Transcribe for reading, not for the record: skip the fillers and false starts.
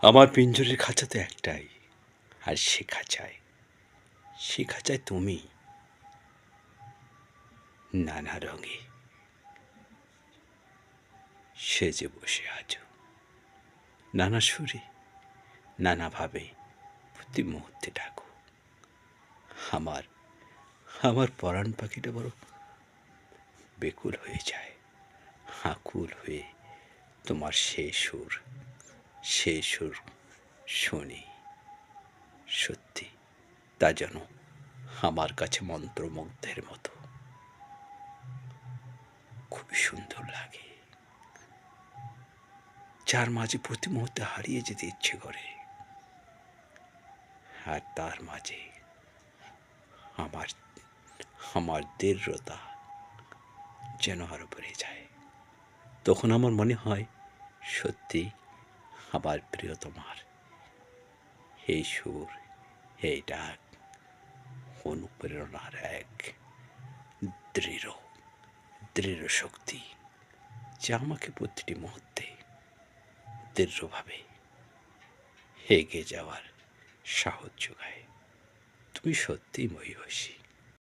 আমার পিঞ্জরের খাঁচা তো একটাই, আর সে খাঁচায় তুমি নানা রঙে সেজে বসে আছো, নানা সুরে নানাভাবে প্রতি মুহূর্তে ডাকো। আমার আমার পরাণ পাখিটা বড় বেকুল হয়ে যায়, আকুল হয়ে তোমার সেই সুর শুনি। সত্যি তা যেন আমার কাছে মন্ত্রমুগ্ধের মতো, খুবই সুন্দর লাগে, যার মাঝে প্রতি মুহূর্তে হারিয়ে যেতে ইচ্ছে করে, আর তার মাঝে আমার আমার দৃঢ়তা যেন আরো বেড়ে যায়। তখন আমার মনে হয় সত্যি আমার প্রিয়তমার এই সুর, এই ডাক অনুপ্রেরণার এক দৃঢ় দৃঢ় শক্তি, যা আমাকে প্রতিটি মুহূর্তে দৃঢ়ভাবে এগিয়ে যাওয়ার সাহস যোগায়। তুমি সত্যিই মহিষী।